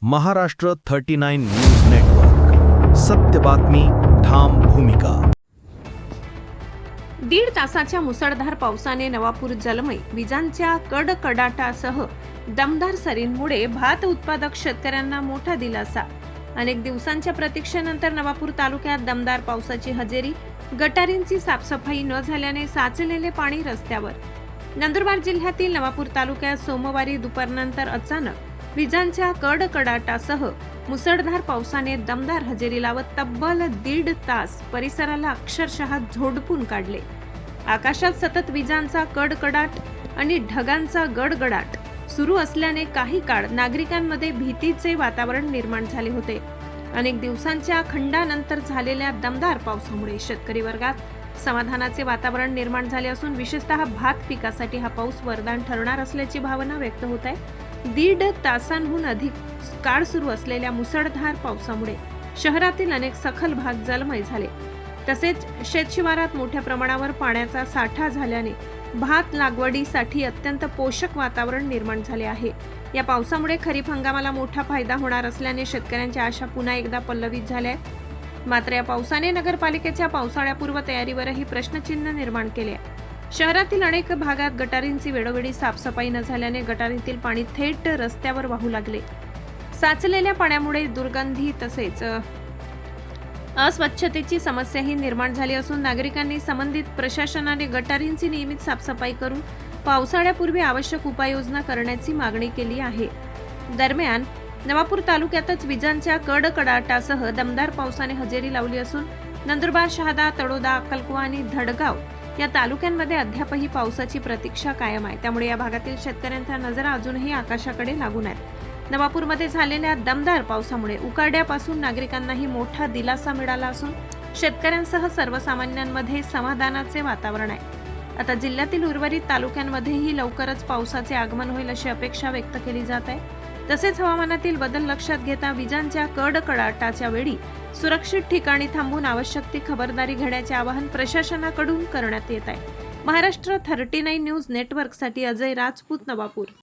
Maharashtra 39 news network. सत्य बातमी, ठाम भूमिका. 1.5 तासाच्या मुसळधार पावसाने नवापूर जलमय, विजांच्या कडकडाटासह दमदार सरींमुळे भात उत्पादक शेतकऱ्यांना मोठा दिलासा. अनेक दिवसांच्या प्रतीक्षेनंतर नवापूर तालुक्यात दमदार पावसाची हजेरी. गटारींची साफसफाई न झाल्याने साचलेले पाणी रस्त्यावर. नंदुरबार जिल्ह्यातील नवापूर तालुक्यात सोमवारी दुपारनंतर अचानक विजांच्या कडकडाटासह मुसळधार पावसाने दमदार हजेरी लावत तब्बल 1.5 तास परिसराला अक्षरशः झोडपून काढले. आकाशात सतत विजांचा कडकडाट आणि ढगांचा गडगडाट सुरू असल्याने काही काळ नागरिकांमध्ये भीतीचे वातावरण निर्माण झाले होते. अनेक दिवसांच्या खंडानंतर झालेल्या दमदार पावसामुळे शेतकरी वर्गात समाधानाचे वातावरण निर्माण झाले असून विशेषतः भात पिकासाठी हा पाऊस वरदान ठरणार असल्याची भावना व्यक्त होत आहे. 1.5 तासांहून अधिक काळ सुरू असलेल्या मुसळधार पावसामुळे शहरातील अनेक सखल भाग जलमय झाले. तसेच शेतशिवारात मोठ्या प्रमाणावर पाण्याचा साठा झाल्याने भात लागवडीसाठी अत्यंत पोषक वातावरण निर्माण झाले आहे. या पावसामुळे खरीप हंगामाला मोठा फायदा होणार असल्याने शेतकऱ्यांच्या आशा पुन्हा एकदा पल्लवित झाल्या आहेत. मात्र या पावसाने नगरपालिकेच्या पावसाळ्यापूर्व तयारीवरही प्रश्नचिन्ह निर्माण केले आहे. शहरातील अनेक भागात गटारींची वेळोवेळी साफसफाई न झाल्याने गटारीतील पाणी थेट रस्त्यावर वाहू लागले. साचलेल्या पाण्यामुळे दुर्गंधी तसेच अस्वच्छतेची समस्याही निर्माण झाली असून नागरिकांनी संबंधित प्रशासनाने गटारींची नियमित साफसफाई करून पावसाळ्यापूर्वी आवश्यक उपाययोजना करण्याची मागणी केली आहे. दरम्यान नवापूर तालुक्यातच विजांच्या कडकडाटासह दमदार पावसाने हजेरी लावली असून नंदुरबार, शहादा, तळोदा, अक्कलकुवा आणि धडगाव या तालुक्यांमध्ये अद्यापही पावसाची प्रतीक्षा कायम आहे. त्यामुळे या भागातील शेतकऱ्यांच्या नजरा अजूनही आकाशाकडे लागून आहेत. नवापूरमध्ये झालेल्या दमदार पावसामुळे उकाड्यापासून नागरिकांनाही मोठा दिलासा मिळाला असून शेतकऱ्यांसह सर्वसामान्यांमध्ये समाधानाचे वातावरण आहे. आता जिल्ह्यातील उर्वरित तालुक्यांमध्येही लवकरच पावसाचे आगमन होईल अशी अपेक्षा व्यक्त केली जात आहे. तसेच हवामानातील बदल लक्षात घेता विजांच्या कडकडाटाच्या वेळी सुरक्षित ठिकाणी थांबून आवश्यक ती खबरदारी घेण्याचे आवाहन प्रशासनाकडून करण्यात येत आहे. महाराष्ट्र 39 न्यूज नेटवर्कसाठी अजय राजपूत, नवापूर.